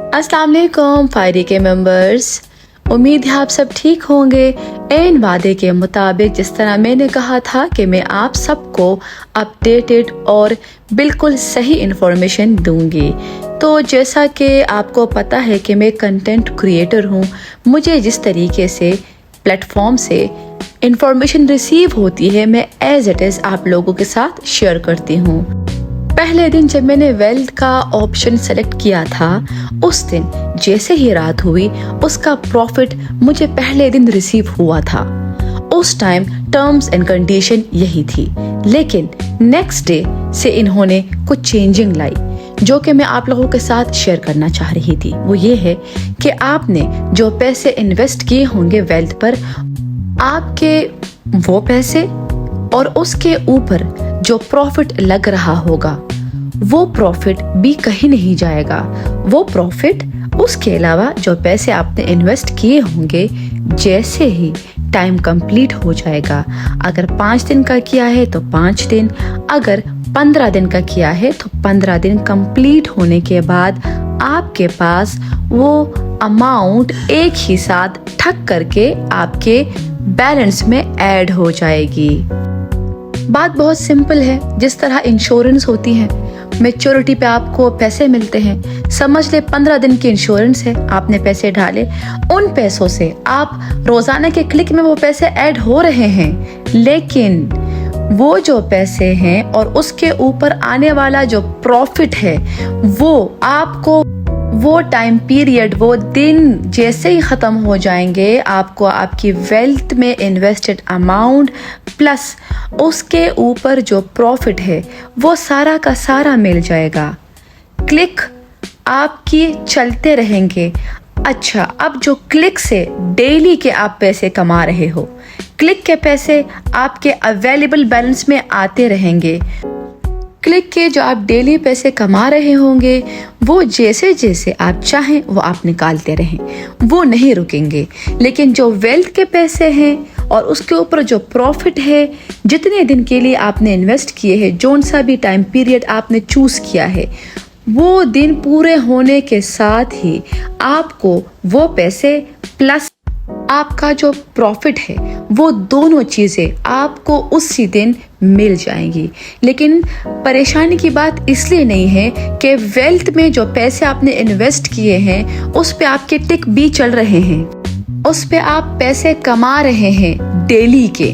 अस्सलाम वालेकुम फायरी के मेंबर्स, उम्मीद है आप सब ठीक होंगे। एन वादे के मुताबिक जिस तरह मैंने कहा था कि मैं आप सबको अपडेटेड और बिल्कुल सही इन्फॉर्मेशन दूंगी, तो जैसा कि आपको पता है कि मैं कंटेंट क्रिएटर हूँ। मुझे जिस तरीके से प्लेटफॉर्म से इंफॉर्मेशन रिसीव होती है मैं एज इट इज़ आप लोगों के साथ शेयर करती हूँ। पहले दिन जब मैंने वेल्थ का ऑप्शन सेलेक्ट किया था, उस दिन जैसे ही रात हुई उसका प्रॉफिट मुझे पहले दिन रिसीव हुआ था। उस टाइम टर्म्स एंड कंडीशन यही थी, लेकिन नेक्स्ट डे से इन्होंने कुछ चेंजिंग लाई जो कि मैं आप लोगों के साथ शेयर करना चाह रही थी। वो ये है कि आपने जो पैसे इन्वेस्ट किए होंगे वेल्थ पर, आपके वो पैसे और उसके ऊपर जो प्रॉफिट लग रहा होगा वो प्रॉफिट भी कहीं नहीं जाएगा। वो प्रॉफिट उसके अलावा जो पैसे आपने इन्वेस्ट किए होंगे जैसे ही टाइम कंप्लीट हो जाएगा, अगर 5 दिन का किया है तो 5 दिन, अगर 15 दिन का किया है तो 15 दिन कंप्लीट होने के बाद आपके पास वो अमाउंट एक ही साथ ठक करके आपके बैलेंस में ऐड हो जाएगी। बात बहुत सिंपल है। जिस तरह इंश्योरेंस होती है, मैच्योरिटी पे आपको पैसे मिलते हैं, समझ ले 15 दिन की इंश्योरेंस है, आपने पैसे डाले, उन पैसों से आप रोजाना के क्लिक में वो पैसे ऐड हो रहे हैं, लेकिन वो जो पैसे हैं और उसके ऊपर आने वाला जो प्रॉफिट है वो आपको वो टाइम पीरियड, वो दिन जैसे ही ख़त्म हो जाएंगे, आपको आपकी वेल्थ में इन्वेस्टेड अमाउंट प्लस उसके ऊपर जो प्रॉफिट है वो सारा का सारा मिल जाएगा। क्लिक आपकी चलते रहेंगे। अच्छा, अब जो क्लिक से डेली के आप पैसे कमा रहे हो, क्लिक के पैसे आपके अवेलेबल बैलेंस में आते रहेंगे। क्लिक के जो आप डेली पैसे कमा रहे होंगे वो जैसे जैसे आप चाहें वो आप निकालते रहें, वो नहीं रुकेंगे। लेकिन जो वेल्थ के पैसे हैं और उसके ऊपर जो प्रॉफिट है, जितने दिन के लिए आपने इन्वेस्ट किए हैं, जोन सा भी टाइम पीरियड आपने चूज किया है, वो दिन पूरे होने के साथ ही आपको वो पैसे प्लस आपका जो प्रॉफिट है वो दोनों चीज़ें आपको उसी दिन मिल जाएंगी। लेकिन परेशानी की बात इसलिए नहीं है कि वेल्थ में जो पैसे आपने इन्वेस्ट किए हैं उस पे आपके टिक भी चल रहे हैं, उस पे आप पैसे कमा रहे हैं डेली के,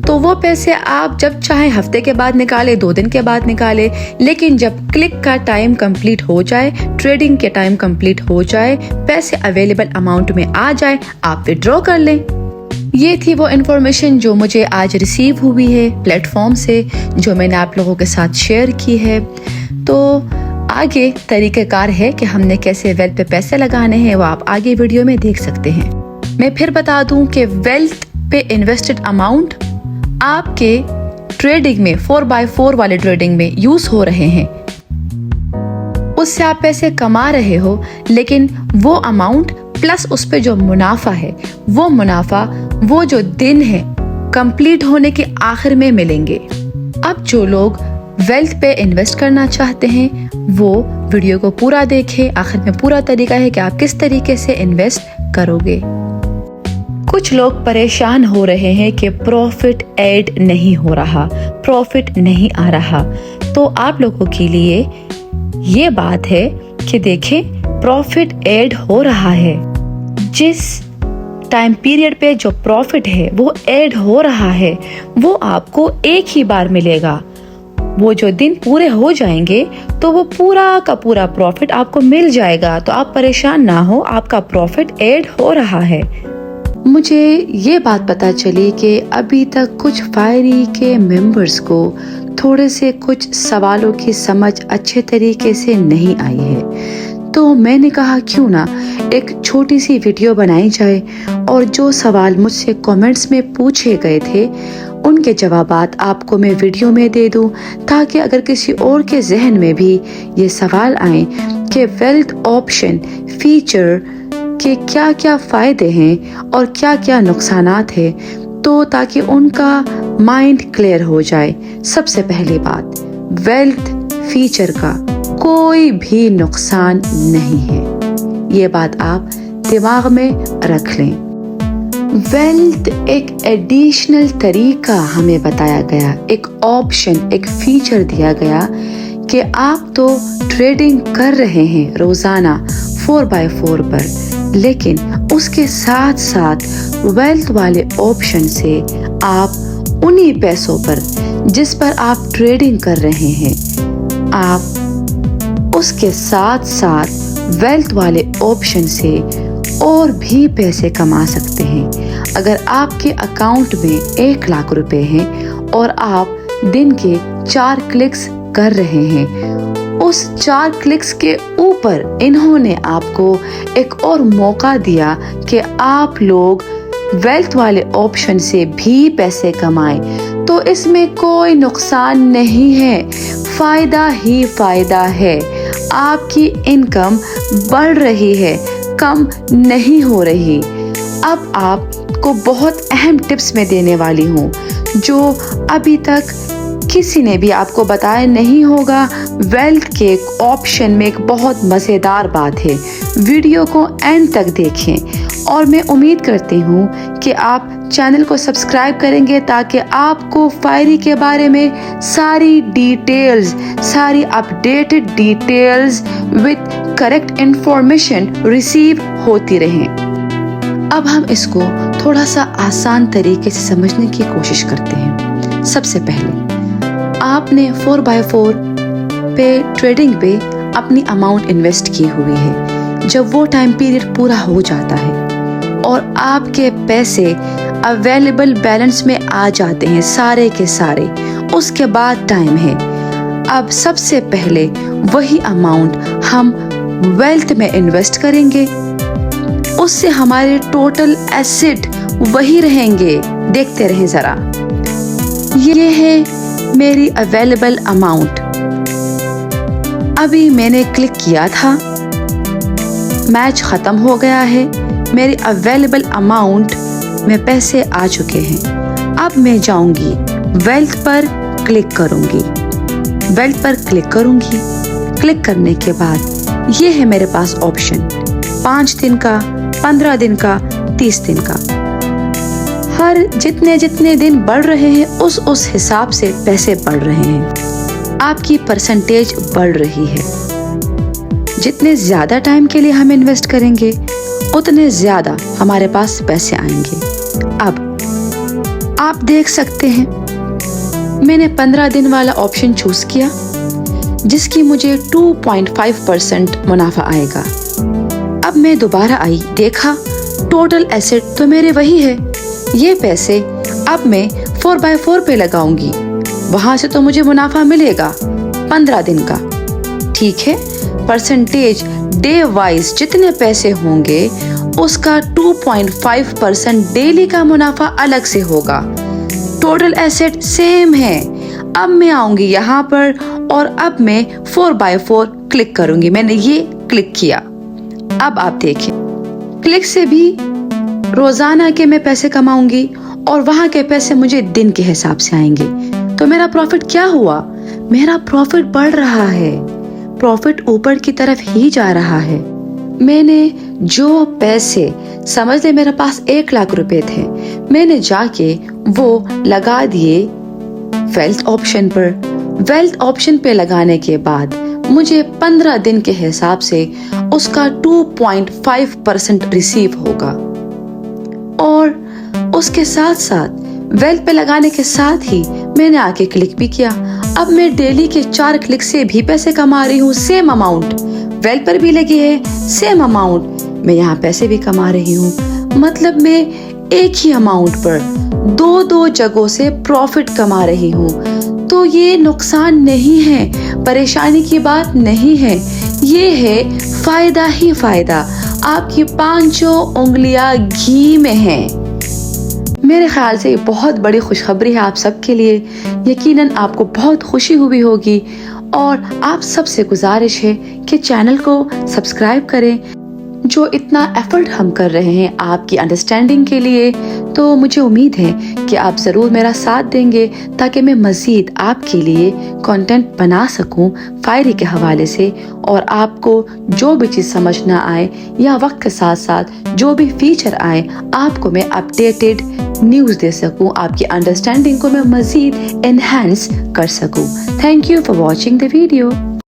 तो वो पैसे आप जब चाहे हफ्ते के बाद निकाले, 2 दिन के बाद निकाले, लेकिन जब क्लिक का टाइम कंप्लीट हो जाए, ट्रेडिंग के टाइम कंप्लीट हो जाए, पैसे अवेलेबल अमाउंट में आ जाए, आप विड्रॉ कर लें। ये थी वो इन्फॉर्मेशन जो मुझे आज रिसीव हुई है प्लेटफॉर्म से, जो मैंने आप लोगों के साथ शेयर की है। तो आगे तरीक़ेकार है कि हमने कैसे वेल्थ पे पैसे लगाने हैं, वो आप आगे वीडियो में देख सकते हैं। मैं फिर बता दूं कि वेल्थ पे इन्वेस्टेड अमाउंट आपके ट्रेडिंग में 4x4 वाले ट्रेडिंग में यूज हो रहे हैं, उससे आप पैसे कमा रहे हो, लेकिन वो अमाउंट प्लस उस पे जो मुनाफा है, वो मुनाफा वो जो दिन है कंप्लीट होने के आखिर में मिलेंगे। अब जो लोग वेल्थ पे इन्वेस्ट करना चाहते हैं वो वीडियो को पूरा देखें। आखिर में पूरा तरीका है कि आप किस तरीके से इन्वेस्ट करोगे। कुछ लोग परेशान हो रहे हैं कि प्रॉफिट ऐड नहीं हो रहा, प्रॉफिट नहीं आ रहा। तो आप लोगों के लिए ये बात है कि देखें, प्रॉफिट ऐड हो रहा है। जिस टाइम पीरियड पे जो प्रॉफिट है वो ऐड हो रहा है वो आपको एक ही बार मिलेगा। वो जो दिन पूरे हो जाएंगे तो वो पूरा का पूरा प्रॉफिट आपको मिल जाएगा। तो आप परेशान ना हो, आपका प्रॉफिट ऐड हो रहा है। मुझे ये बात पता चली कि अभी तक कुछ फायरी के मेंबर्स को थोड़े से कुछ सवालों की समझ अच्छे तरीके से नहीं आई है, तो मैंने कहा क्यों ना एक छोटी सी वीडियो बनाई जाए और जो सवाल मुझसे कमेंट्स में पूछे गए थे उनके जवाबात आपको मैं वीडियो में दे दूं, ताकि अगर किसी और के जहन में भी ये सवाल आए कि वेल्थ ऑप्शन फीचर के क्या क्या फायदे हैं और क्या क्या नुकसानात हैं, तो ताकि उनका माइंड क्लियर हो जाए। सबसे पहली बात, वेल्थ फीचर का कोई भी नुकसान नहीं है। ये बात आप दिमाग में रख लें। वेल्थ एक एडिशनल तरीका हमें बताया गया, एक ऑप्शन, एक फीचर दिया गया कि आप तो ट्रेडिंग कर रहे हैं रोजाना 4x4 पर, लेकिन उसके साथ साथ वेल्थ वाले ऑप्शन से आप उन्हीं पैसों पर जिस पर आप ट्रेडिंग कर रहे हैं, आप उसके साथ साथ वेल्थ वाले ऑप्शन से और भी पैसे कमा सकते हैं। अगर आपके अकाउंट में 1 लाख रुपए हैं और आप दिन के 4 क्लिक्स कर रहे हैं, उस 4 क्लिक्स के ऊपर इन्होंने आपको एक और मौका दिया कि आप लोग वेल्थ वाले ऑप्शन से भी पैसे कमाएं, तो इसमें कोई नुकसान नहीं है, फायदा ही फायदा है। आपकी इनकम बढ़ रही है, कम नहीं हो रही। अब आपको बहुत अहम टिप्स मैं देने वाली हूँ जो अभी तक किसी ने भी आपको बताया नहीं होगा। वेल्थ के ऑप्शन में एक बहुत मज़ेदार बात है, वीडियो को एंड तक देखें और मैं उम्मीद करती हूँ कि आप चैनल को सब्सक्राइब करेंगे ताकि आपको फायरी के बारे में सारी डिटेल्स, सारी updated details with correct information receive होती रहें। अब हम इसको थोड़ा सा आसान तरीके से समझने की कोशिश करते हैं। सबसे पहले आपने 4x4 पे ट्रेडिंग पे अपनी अमाउंट इन्वेस्ट की हुई है। जब वो टाइम पीरियड पूरा हो जाता है और आपके पैसे अवेलेबल बैलेंस में आ जाते हैं सारे के सारे, उसके बाद टाइम है अब सबसे पहले वही अमाउंट हम वेल्थ में इन्वेस्ट करेंगे, उससे हमारे टोटल एसेट वही रहेंगे। देखते रहें जरा, ये है मेरी अवेलेबल अमाउंट। अभी मैंने क्लिक किया था, मैच खत्म हो गया है, मेरी अवेलेबल अमाउंट में पैसे आ चुके हैं। अब मैं जाऊंगी वेल्थ पर क्लिक करूंगी, वेल्थ पर क्लिक करूंगी। क्लिक करने के बाद ये है मेरे पास ऑप्शन 5 दिन का, 15 दिन का, 30 दिन का। हर जितने दिन बढ़ रहे हैं उस हिसाब से पैसे बढ़ रहे हैं, आपकी परसेंटेज बढ़ रही है। जितने ज्यादा टाइम के लिए हम इन्वेस्ट करेंगे उतने ज्यादा हमारे पास पैसे आएंगे। अब आप देख सकते हैं मैंने 15 दिन वाला ऑप्शन चूज किया जिसकी मुझे 2.5% मुनाफा आएगा। अब मैं दोबारा आई, देखा टोटल एसेट तो मेरे वही है, ये पैसे अब मैं 4x4 पे लगाऊंगी, वहां से तो मुझे मुनाफा मिलेगा 15 दिन का। ठीक है, परसेंटेज डे वाइज जितने पैसे होंगे उसका 2.5% डेली का मुनाफा अलग से होगा। टोटल एसेट सेम है। अब मैं आऊंगी यहाँ पर और अब मैं 4x4 क्लिक करूंगी। मैंने ये क्लिक किया। अब आप देखें, क्लिक से भी रोजाना के मैं पैसे कमाऊंगी और वहां के पैसे मुझे दिन के हिसाब से आएंगे। तो मेरा प्रॉफिट क्या हुआ? मेरा प्रॉफिट बढ़ रहा है, प्रॉफिट ऊपर की तरफ ही जा रहा है। मैंने जो पैसे, समझ ले मेरे पास 1 लाख रुपए थे, मैंने जाके वो लगा दिए वेल्थ ऑप्शन पर। वेल्थ ऑप्शन पे लगाने के बाद मुझे 15 दिन के हिसाब से उसका 2.5% रिसीव होगा। और उसके साथ साथ वेल्थ पे लगाने के साथ ही मैंने आके क्लिक भी किया। अब मैं डेली के 4 क्लिक से भी पैसे कमा रही हूँ, सेम अमाउंट वेल्थ पर भी लगी है, सेम अमाउंट मैं यहाँ पैसे भी कमा रही हूँ। मतलब मैं एक ही अमाउंट पर 2 जगहों से प्रॉफिट कमा रही हूँ। तो ये नुकसान नहीं है, परेशानी की बात नहीं है, ये है फायदा ही फायदा। आपकी 5 उंगलियां घी में हैं। मेरे ख्याल से ये बहुत बड़ी खुशखबरी है आप सबके लिए। यकीनन आपको बहुत खुशी हुई होगी और आप सबसे गुजारिश है कि चैनल को सब्सक्राइब करें। जो इतना एफर्ट हम कर रहे हैं आपकी अंडरस्टैंडिंग के लिए, तो मुझे उम्मीद है कि आप ज़रूर मेरा साथ देंगे ताकि मैं मज़ीद आपके लिए कंटेंट बना सकूं फायरी के हवाले से, और आपको जो भी चीज़ समझ ना आए या वक्त के साथ साथ जो भी फीचर आए आपको मैं अपडेटेड न्यूज़ दे सकूं, आपकी अंडरस्टैंडिंग को मैं मज़ीद एनहांस कर सकूं। Thank you for watching the video.